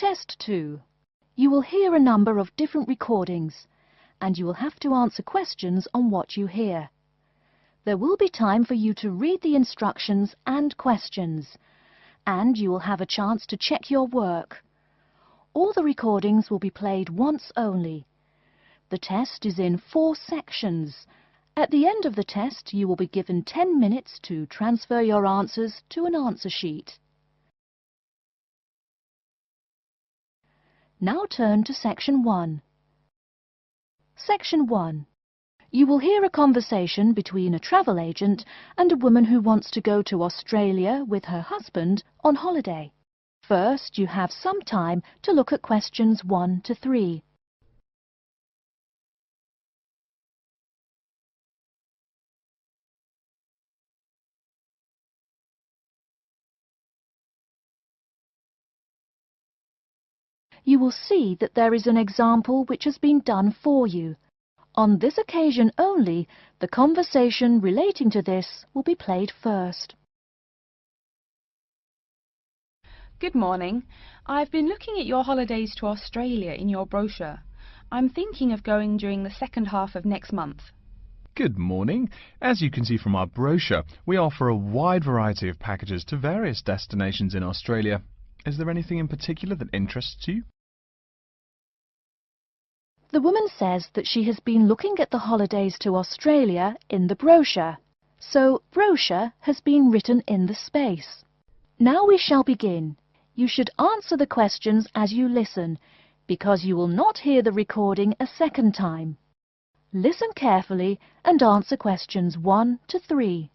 Test 2. You will hear a number of different recordings, and you will have to answer questions on what you hear. There will be time for you to read the instructions and questions, and you will have a chance to check your work. All the recordings will be played once only. The test is in 4 sections. At the end of the test, you will be given 10 minutes to transfer your answers to an answer sheet. Now turn to Section 1. Section 1. You will hear a conversation between a travel agent and a woman who wants to go to Australia with her husband on holiday. First, you have some time to look at questions 1 to 3. You will see that there is an example which has been done for you. On this occasion only, the conversation relating to this will be played first. Good morning. I've been looking at your holidays to Australia in your brochure. I'm thinking of going during the second half of next month. Good morning. As you can see from our brochure, we offer a wide variety of packages to various destinations in Australia. Is there anything in particular that interests you? The woman says that she has been looking at the holidays to Australia in the brochure. So, brochure has been written in the space. Now we shall begin. You should answer the questions as you listen, because you will not hear the recording a second time. Listen carefully and answer questions 1 to 3.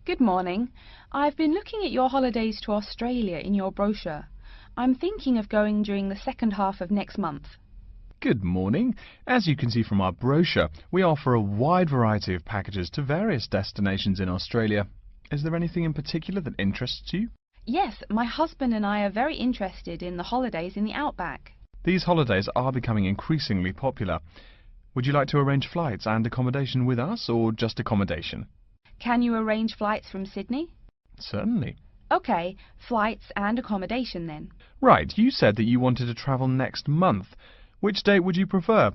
Good morning. I've been looking at your holidays to Australia in your brochure. I'm thinking of going during the second half of next month. Good morning. As you can see from our brochure, we offer a wide variety of packages to various destinations in Australia. Is there anything in particular that interests you? Yes, my husband and I are very interested in the holidays in the outback. These holidays are becoming increasingly popular. Would you like to arrange flights and accommodation with us, or just accommodation? Can you arrange flights from Sydney? Certainly. OK, flights and accommodation then. Right, you said that you wanted to travel next month. Which date would you prefer?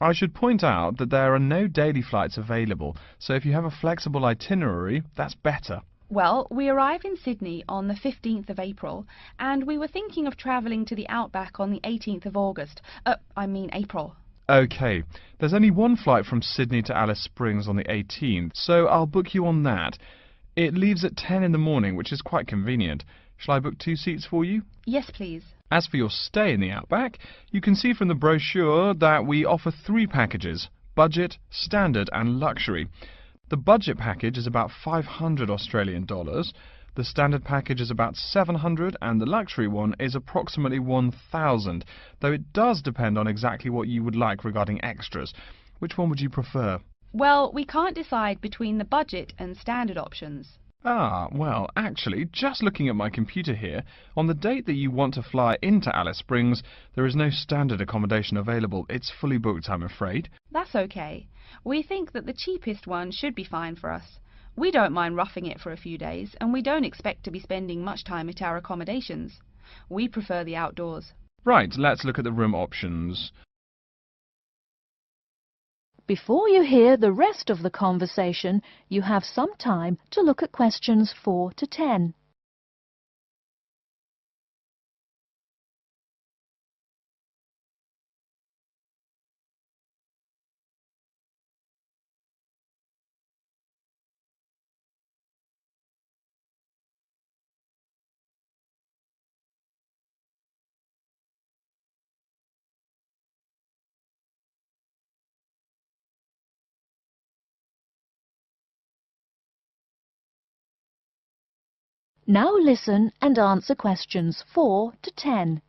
I should point out that there are no daily flights available, so if you have a flexible itinerary, that's better. Well, we arrive in Sydney on the 15th of April, and we were thinking of travelling to the outback on the 18th of August. April. OK, there's only one flight from Sydney to Alice Springs on the 18th, so I'll book you on that. It leaves at 10 in the morning, which is quite convenient. Shall I book 2 seats for you? Yes, please. As for your stay in the outback, you can see from the brochure that we offer 3 packages: budget, standard and luxury. The budget package is about $500 Australian dollars, the standard package is about $700 and the luxury one is approximately $1,000, though it does depend on exactly what you would like regarding extras. Which one would you prefer? Well, we can't decide between the budget and standard options. Ah, well, actually, just looking at my computer here, on the date that you want to fly into Alice Springs, there is no standard accommodation available. It's fully booked, I'm afraid. That's okay. We think that the cheapest one should be fine for us. We don't mind roughing it for a few days, and we don't expect to be spending much time at our accommodations. We prefer the outdoors. Right, let's look at the room options. Before you hear the rest of the conversation, you have some time to look at questions 4 to 10. Now listen and answer questions 4 to 10.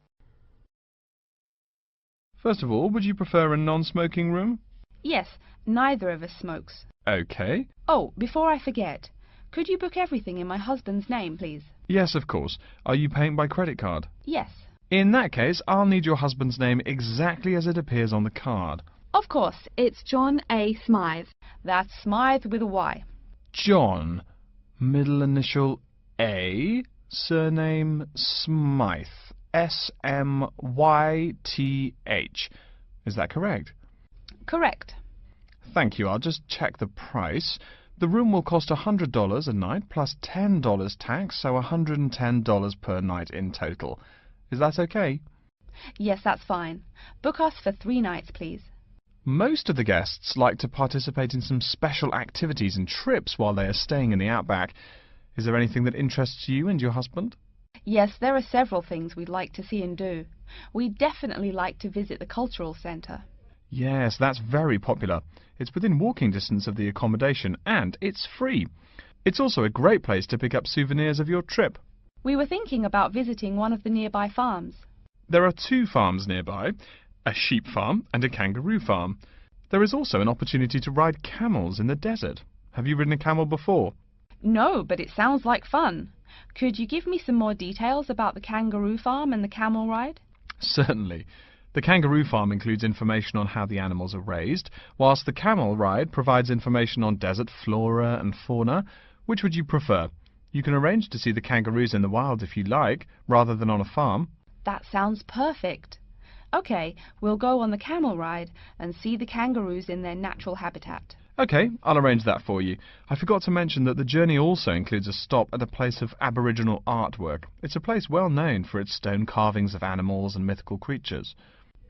First of all, would you prefer a non-smoking room? Yes, neither of us smokes. OK. Oh, before I forget, could you book everything in my husband's name, please? Yes, of course. Are you paying by credit card? Yes. In that case, I'll need your husband's name exactly as it appears on the card. Of course, it's John A. Smythe. That's Smythe with a Y. John. Middle initial A. Surname Smythe. S-M-Y-T-H. Is that correct? Correct. Thank you. I'll just check the price. The room will cost $100 a night plus $10 tax, so $110 per night in total. Is that okay? Yes, that's fine. Book us for 3 nights, please. Most of the guests like to participate in some special activities and trips while they are staying in the outback. Is there anything that interests you and your husband? Yes, there are several things we'd like to see and do. We'd definitely like to visit the cultural centre. Yes, that's very popular. It's within walking distance of the accommodation and it's free. It's also a great place to pick up souvenirs of your trip. We were thinking about visiting one of the nearby farms. There are 2 farms nearby, a sheep farm and a kangaroo farm. There is also an opportunity to ride camels in the desert. Have you ridden a camel before? No, but it sounds like fun. Could you give me some more details about the kangaroo farm and the camel ride? Certainly. The kangaroo farm includes information on how the animals are raised, whilst the camel ride provides information on desert flora and fauna. Which would you prefer? You can arrange to see the kangaroos in the wild if you like, rather than on a farm. That sounds perfect. OK, we'll go on the camel ride and see the kangaroos in their natural habitat. OK, I'll arrange that for you. I forgot to mention that the journey also includes a stop at a place of Aboriginal artwork. It's a place well known for its stone carvings of animals and mythical creatures.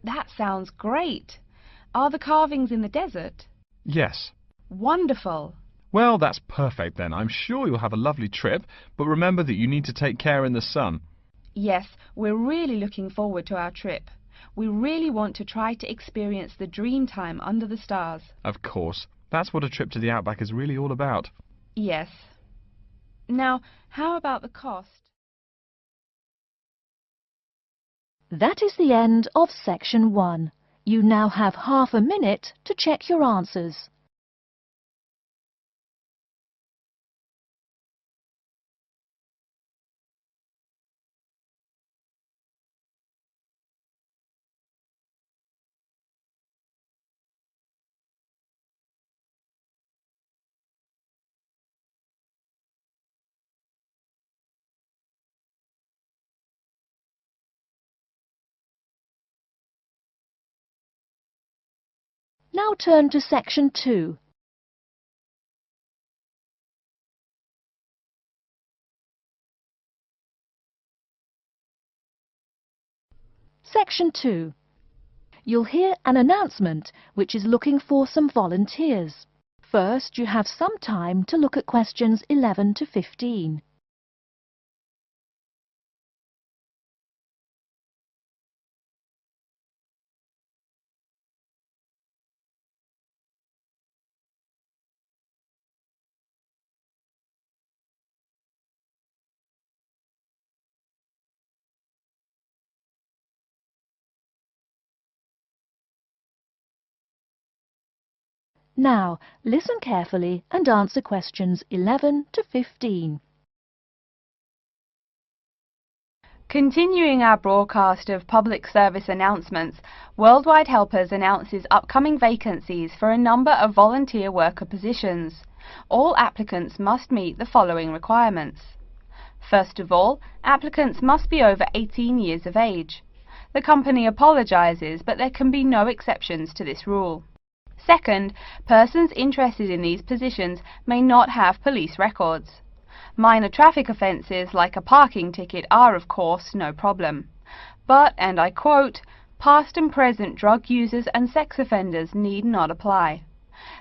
That sounds great. Are the carvings in the desert? Yes. Wonderful. Well, that's perfect then. I'm sure you'll have a lovely trip, but remember that you need to take care in the sun. Yes, we're really looking forward to our trip. We really want to try to experience the dream time under the stars. Of course. That's what a trip to the outback is really all about. Yes. Now, how about the cost? That is the end of section 1. You now have half a minute to check your answers. Now turn to section 2. Section 2. You'll hear an announcement which is looking for some volunteers. First, you have some time to look at questions 11 to 15. Now, listen carefully and answer questions 11 to 15. Continuing our broadcast of public service announcements, Worldwide Helpers announces upcoming vacancies for a number of volunteer worker positions. All applicants must meet the following requirements. First of all, applicants must be over 18 years of age. The company apologises, but there can be no exceptions to this rule. Second, persons interested in these positions may not have police records. Minor traffic offences like a parking ticket are, of course, no problem. But, and I quote, past and present drug users and sex offenders need not apply.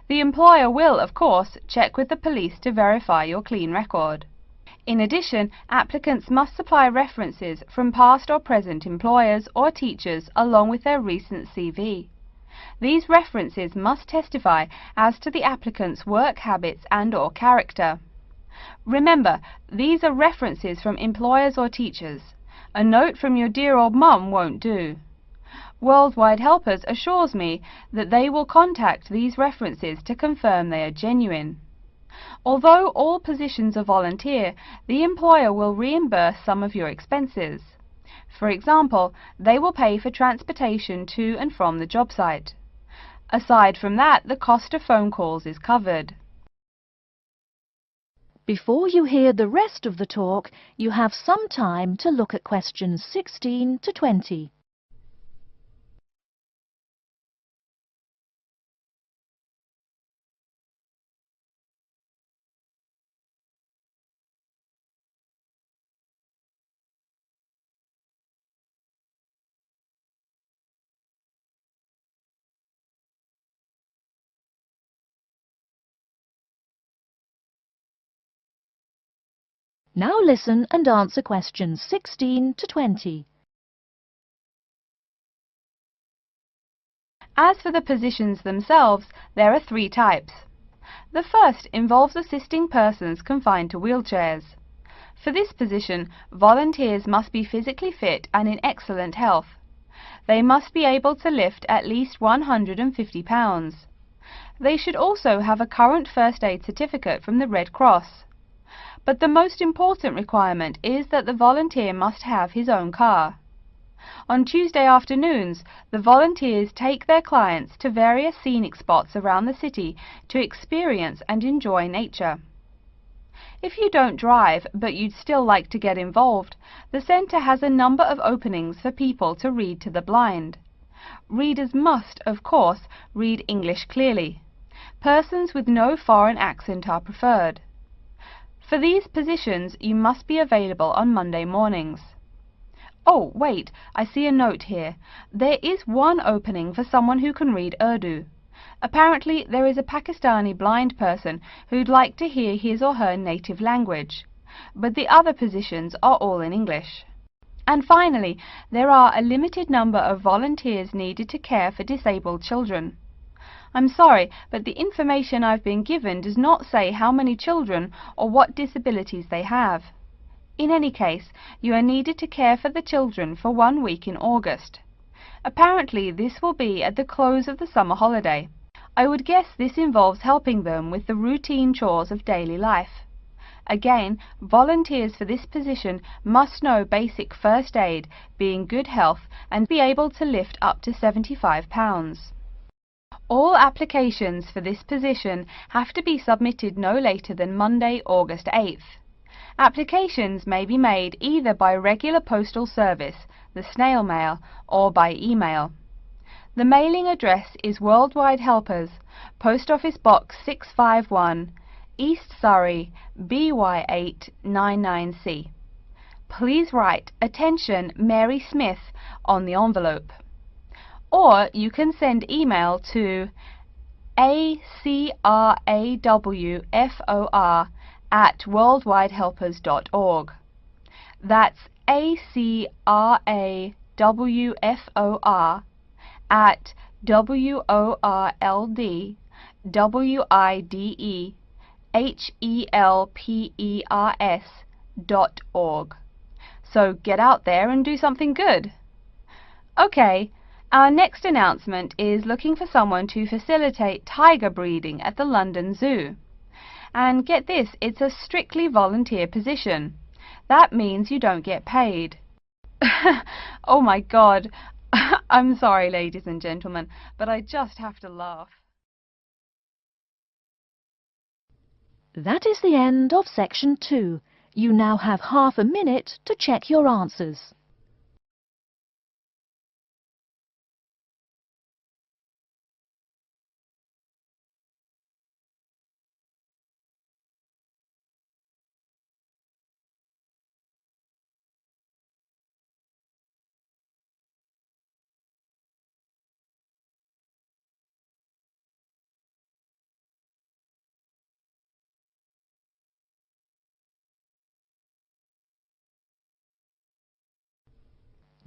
The employer will, of course, check with the police to verify your clean record. In addition, applicants must supply references from past or present employers or teachers along with their recent CV. These references must testify as to the applicant's work habits and/or character. Remember, these are references from employers or teachers. A note from your dear old mum won't do. Worldwide Helpers assures me that they will contact these references to confirm they are genuine. Although all positions are volunteer, the employer will reimburse some of your expenses. For example, they will pay for transportation to and from the job site. Aside from that, the cost of phone calls is covered. Before you hear the rest of the talk, you have some time to look at questions 16 to 20. Now listen and answer questions 16 to 20. As for the positions themselves, there are three types. The first involves assisting persons confined to wheelchairs. For this position, volunteers must be physically fit and in excellent health. They must be able to lift at least 150 pounds. They should also have a current first aid certificate from the Red Cross. But the most important requirement is that the volunteer must have his own car. On Tuesday afternoons, the volunteers take their clients to various scenic spots around the city to experience and enjoy nature. If you don't drive, but you'd still like to get involved, the centre has a number of openings for people to read to the blind. Readers must, of course, read English clearly. Persons with no foreign accent are preferred. For these positions, you must be available on Monday mornings. Oh, wait, I see a note here. There is one opening for someone who can read Urdu. Apparently, there is a Pakistani blind person who'd like to hear his or her native language, but the other positions are all in English. And finally, there are a limited number of volunteers needed to care for disabled children. I'm sorry, but the information I've been given does not say how many children or what disabilities they have. In any case, you are needed to care for the children for 1 week in August. Apparently, this will be at the close of the summer holiday. I would guess this involves helping them with the routine chores of daily life. Again, volunteers for this position must know basic first aid, be in good health, and be able to lift up to 75 pounds. All applications for this position have to be submitted no later than Monday, August 8th. Applications may be made either by regular postal service, the snail mail, or by email. The mailing address is Worldwide Helpers, Post Office Box 651, East Surrey, BY8 99C. Please write "Attention Mary Smith" on the envelope. Or you can send email to acrawfor@worldwidehelpers.org. That's acrawfor@worldwidehelpers.org. So get out there and do something good. Okay. Our next announcement is looking for someone to facilitate tiger breeding at the London Zoo. And get this, it's a strictly volunteer position. That means you don't get paid. Oh my God. I'm sorry, ladies and gentlemen, but I just have to laugh. That is the end of section 2. You now have half a minute to check your answers.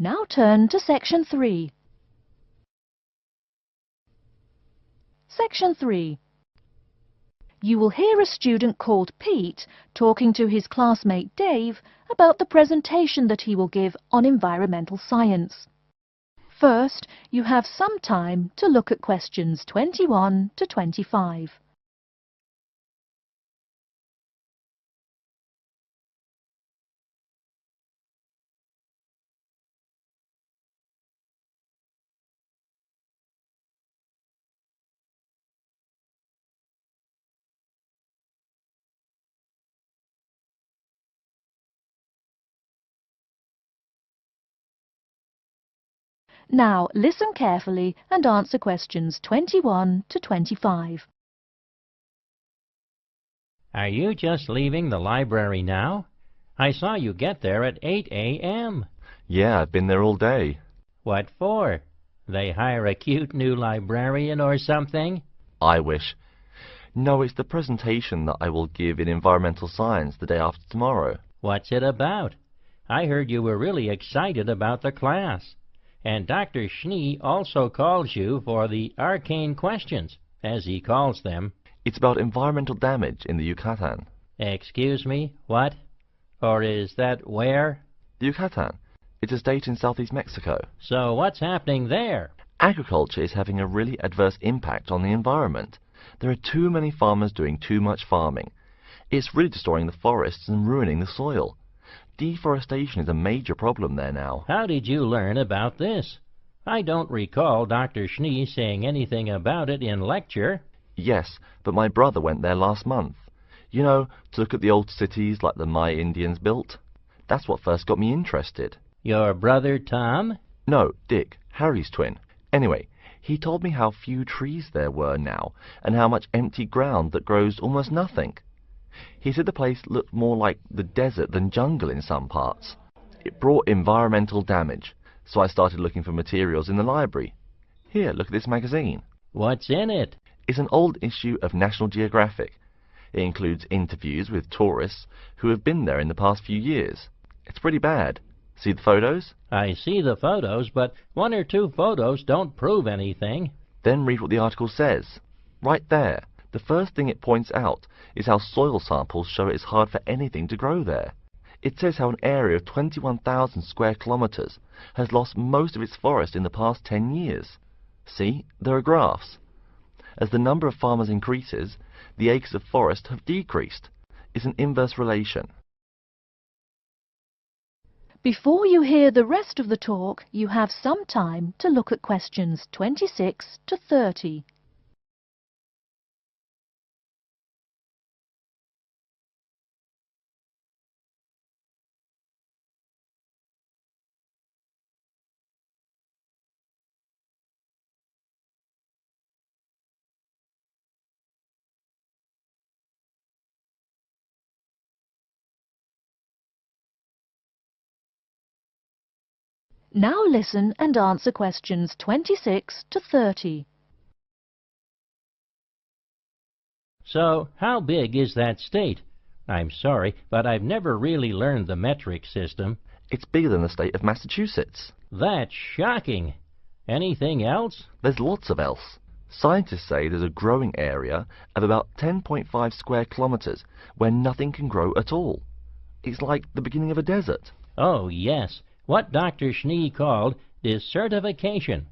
Now turn to section 3. Section 3. You will hear a student called Pete talking to his classmate Dave about the presentation that he will give on environmental science. First, you have some time to look at questions 21 to 25. Now listen carefully and answer questions 21 to 25. Are you just leaving the library now? I saw you get there at 8 a.m. Yeah, I've been there all day. What for? They hire a cute new librarian or something? I wish. No, it's the presentation that I will give in environmental science the day after tomorrow. What's it about? I heard you were really excited about the class. And Dr. Schnee also calls you for the arcane questions, as he calls them. It's about environmental damage in the Yucatan. Excuse me, what? Or is that where? The Yucatan. It's a state in southeast Mexico. So what's happening there? Agriculture is having a really adverse impact on the environment. There are too many farmers doing too much farming. It's really destroying the forests and ruining the soil. Deforestation is a major problem there now. How did you learn about this? I don't recall Dr. Schnee saying anything about it in lecture. Yes, but my brother went there last month. You know, to look at the old cities like the Maya Indians built. That's what first got me interested. Your brother Tom? No, Dick, Harry's twin. Anyway, he told me how few trees there were now, and how much empty ground that grows almost nothing. He said the place looked more like the desert than jungle in some parts. It brought environmental damage, so I started looking for materials in the library. Here, look at this magazine. What's in it? It's an old issue of National Geographic. It includes interviews with tourists who have been there in the past few years. It's pretty bad. See the photos? I see the photos, but one or two photos don't prove anything. Then read what the article says. Right there. The first thing it points out is how soil samples show it's hard for anything to grow there. It says how an area of 21,000 square kilometers has lost most of its forest in the past 10 years. See, there are graphs. As the number of farmers increases, the acres of forest have decreased. It's an inverse relation. Before you hear the rest of the talk, you have some time to look at questions 26 to 30. Now listen and answer questions 26 to 30. So, how big is that state? I'm sorry, but I've never really learned the metric system. It's bigger than the state of Massachusetts. That's shocking. Anything else? There's lots of else. Scientists say there's a growing area of about 10.5 square kilometers where nothing can grow at all. It's like the beginning of a desert. Oh, yes. What Dr. Schnee called desertification.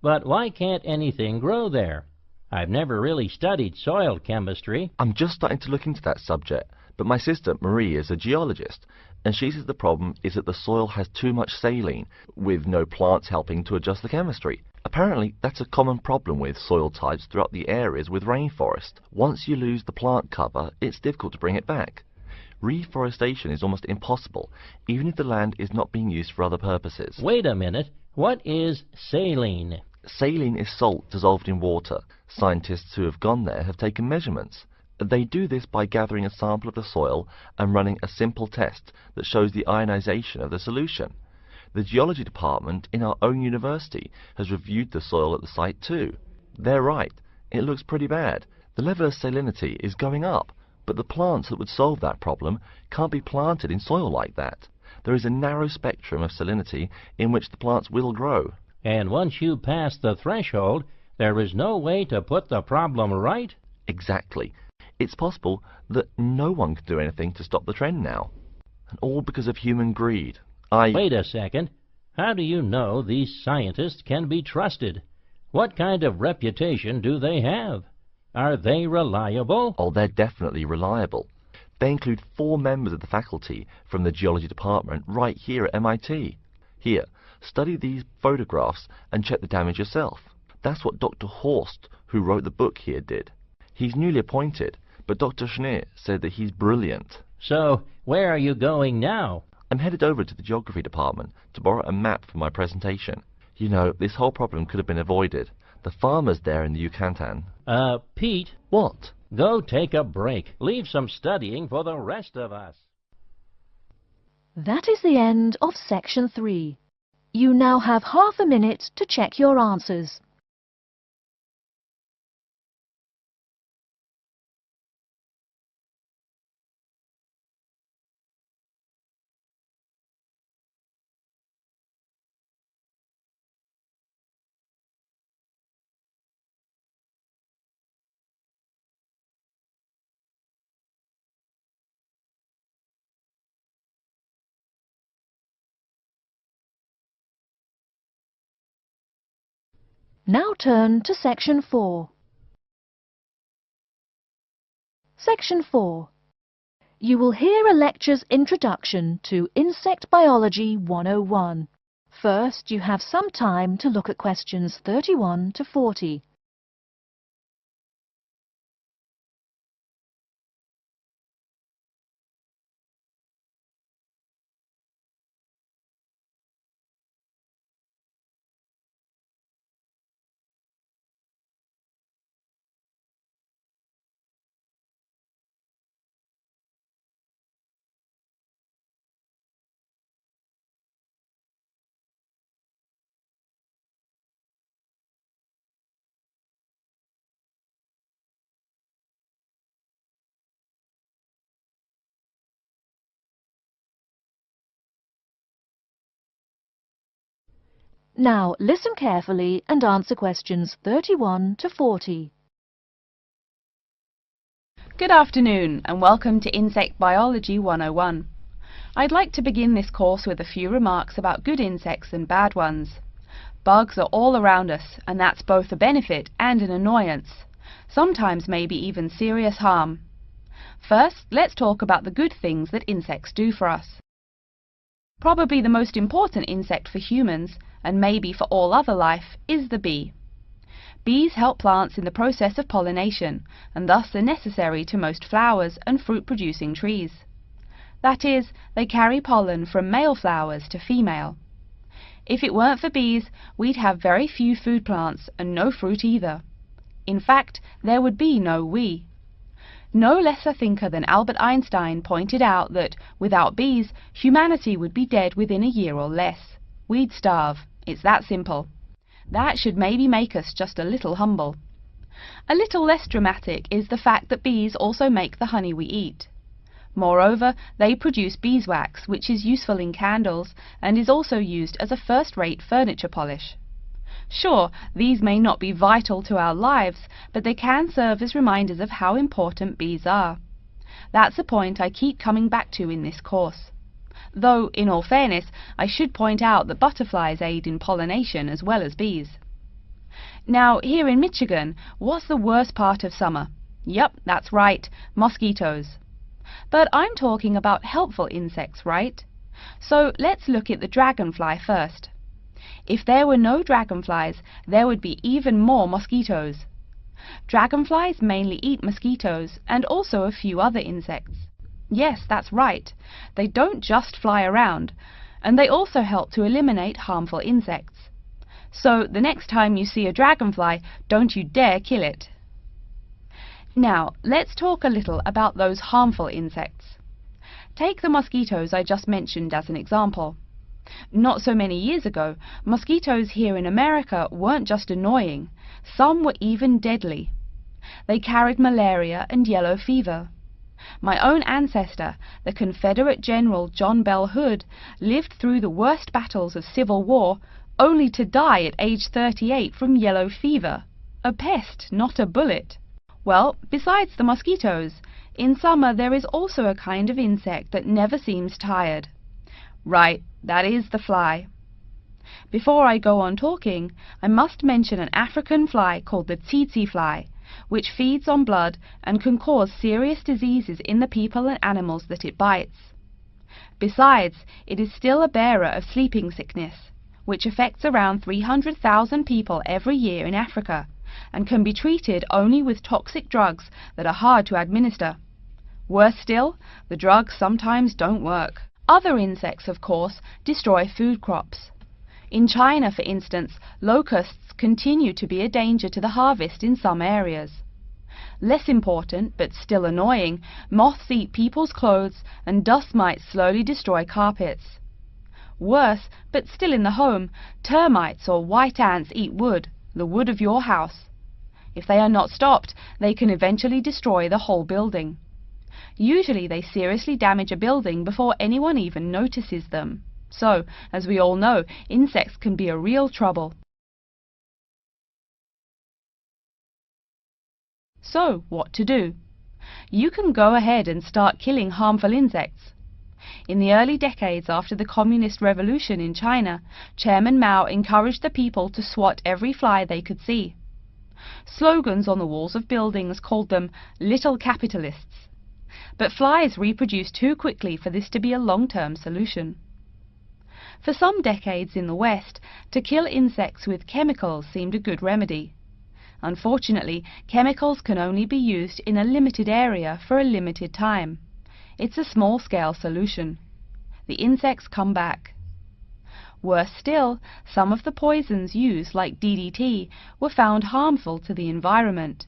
But why can't anything grow there? I've never really studied soil chemistry. I'm just starting to look into that subject, but my sister Marie is a geologist, and she says the problem is that the soil has too much saline, with no plants helping to adjust the chemistry. Apparently, that's a common problem with soil types throughout the areas with rainforest. Once you lose the plant cover, it's difficult to bring it back. Reforestation is almost impossible, even if the land is not being used for other purposes. Wait a minute. What is saline? Saline is salt dissolved in water. Scientists who have gone there have taken measurements. They do this by gathering a sample of the soil and running a simple test that shows the ionization of the solution. The geology department in our own university has reviewed the soil at the site too. They're right. It looks pretty bad. The level of salinity is going up. But the plants that would solve that problem can't be planted in soil like that. There is a narrow spectrum of salinity in which the plants will grow. And once you pass the threshold, there is no way to put the problem right? Exactly. It's possible that no one can do anything to stop the trend now. And all because of human greed. Wait a second. How do you know these scientists can be trusted? What kind of reputation do they have? Are they reliable? Oh, they're definitely reliable. They include 4 members of the faculty from the geology department right here at MIT. Here, study these photographs and check the damage yourself. That's what Dr. Horst, who wrote the book here, did. He's newly appointed, but Dr. Schnee said that he's brilliant. So, where are you going now? I'm headed over to the geography department to borrow a map for my presentation. You know, this whole problem could have been avoided. The farmers there in the Yucatan... Pete, What? go take a break. Leave some studying for the rest of us. That is the end of Section 3. You now have half a minute to check your answers. Now turn to Section 4. Section 4. You will hear a lecture's introduction to Insect Biology 101. First, you have some time to look at questions 31 to 40. Now listen carefully and answer questions 31 to 40. Good afternoon and welcome to Insect Biology 101. I'd like to begin this course with a few remarks about good insects and bad ones. Bugs are all around us, and that's both a benefit and an annoyance, sometimes maybe even serious harm. First, let's talk about the good things that insects do for us. Probably the most important insect for humans, and maybe for all other life, is the bee. Bees help plants in the process of pollination, and thus are necessary to most flowers and fruit-producing trees. That is, they carry pollen from male flowers to female. If it weren't for bees, we'd have very few food plants and no fruit either. In fact, there would be no we. No less a thinker than Albert Einstein pointed out that, without bees, humanity would be dead within a year or less. We'd starve. It's that simple. That should maybe make us just a little humble. A little less dramatic is the fact that bees also make the honey we eat. Moreover, they produce beeswax, which is useful in candles and is also used as a first-rate furniture polish. Sure, these may not be vital to our lives, but they can serve as reminders of how important bees are. That's a point I keep coming back to in this course. Though, in all fairness, I should point out that butterflies aid in pollination as well as bees. Now, here in Michigan, what's the worst part of summer? Yup, that's right, mosquitoes. But I'm talking about helpful insects, right? So let's look at the dragonfly first. If there were no dragonflies, there would be even more mosquitoes. Dragonflies mainly eat mosquitoes and also a few other insects. Yes, that's right. They don't just fly around, and they also help to eliminate harmful insects. So the next time you see a dragonfly, don't you dare kill it. Now, let's talk a little about those harmful insects. Take the mosquitoes I just mentioned as an example. Not so many years ago, mosquitoes here in America weren't just annoying, some were even deadly. They carried malaria and yellow fever. My own ancestor, the Confederate General John Bell Hood, lived through the worst battles of Civil War, only to die at age 38 from yellow fever. A pest, not a bullet. Well, besides the mosquitoes, in summer there is also a kind of insect that never seems tired. Right, that is the fly. Before I go on talking, I must mention an African fly called the tsetse fly, which feeds on blood and can cause serious diseases in the people and animals that it bites. Besides, it is still a bearer of sleeping sickness, which affects around 300,000 people every year in Africa, and can be treated only with toxic drugs that are hard to administer. Worse still, the drugs sometimes don't work. Other insects, of course, destroy food crops. In China, for instance, locusts continue to be a danger to the harvest in some areas. Less important, but still annoying, moths eat people's clothes and dust mites slowly destroy carpets. Worse, but still in the home, termites or white ants eat wood, the wood of your house. If they are not stopped, they can eventually destroy the whole building. Usually they seriously damage a building before anyone even notices them. So, as we all know, insects can be a real trouble. So, what to do? You can go ahead and start killing harmful insects. In the early decades after the Communist Revolution in China, Chairman Mao encouraged the people to swat every fly they could see. Slogans on the walls of buildings called them "little capitalists." But flies reproduce too quickly for this to be a long-term solution. For some decades in the West, to kill insects with chemicals seemed a good remedy. Unfortunately, chemicals can only be used in a limited area for a limited time. It's a small-scale solution. The insects come back. Worse still, some of the poisons used, like DDT, were found harmful to the environment.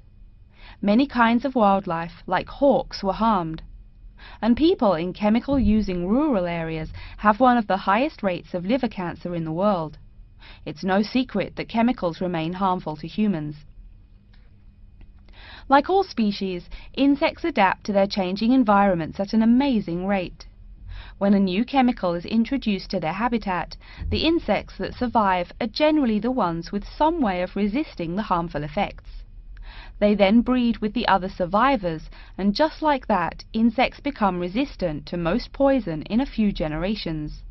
Many kinds of wildlife, like hawks, were harmed. And people in chemical-using rural areas have one of the highest rates of liver cancer in the world. It's no secret that chemicals remain harmful to humans. Like all species, insects adapt to their changing environments at an amazing rate. When a new chemical is introduced to their habitat, the insects that survive are generally the ones with some way of resisting the harmful effects. They then breed with the other survivors, and just like that, insects become resistant to most poison in a few generations.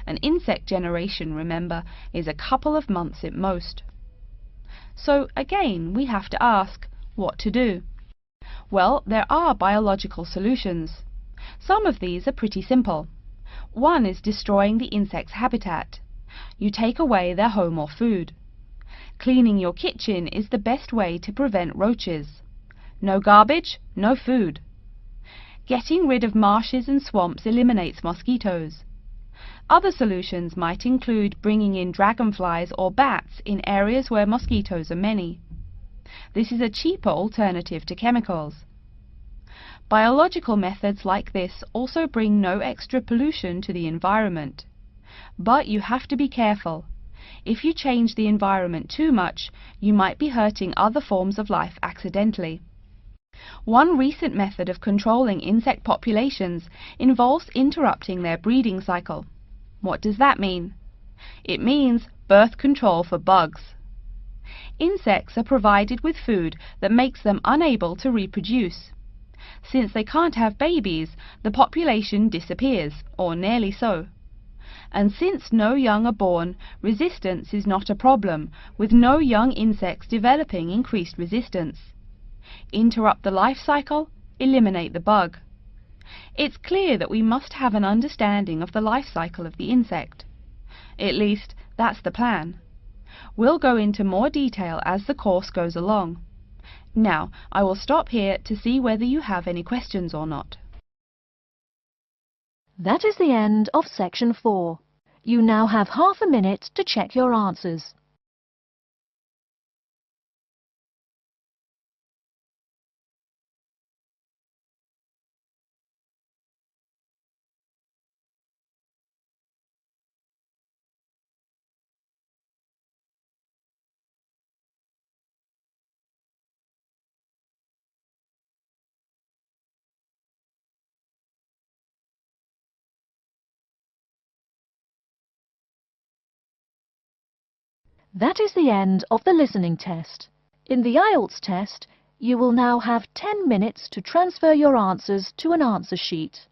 An insect generation, remember, is a couple of months at most. So again, we have to ask, what to do? Well, there are biological solutions. Some of these are pretty simple. One is destroying the insect's habitat. You take away their home or food. Cleaning your kitchen is the best way to prevent roaches. No garbage, no food. Getting rid of marshes and swamps eliminates mosquitoes. Other solutions might include bringing in dragonflies or bats in areas where mosquitoes are many. This is a cheaper alternative to chemicals. Biological methods like this also bring no extra pollution to the environment. But you have to be careful. If you change the environment too much, you might be hurting other forms of life accidentally. One recent method of controlling insect populations involves interrupting their breeding cycle. What does that mean? It means birth control for bugs. Insects are provided with food that makes them unable to reproduce. Since they can't have babies, the population disappears, or nearly so. And since no young are born, resistance is not a problem, with no young insects developing increased resistance. Interrupt the life cycle, eliminate the bug. It's clear that we must have an understanding of the life cycle of the insect. At least, that's the plan. We'll go into more detail as the course goes along. Now, I will stop here to see whether you have any questions or not. That is the end of section 4. You now have half a minute to check your answers. That is the end of the listening test. In the IELTS test, you will now have 10 minutes to transfer your answers to an answer sheet.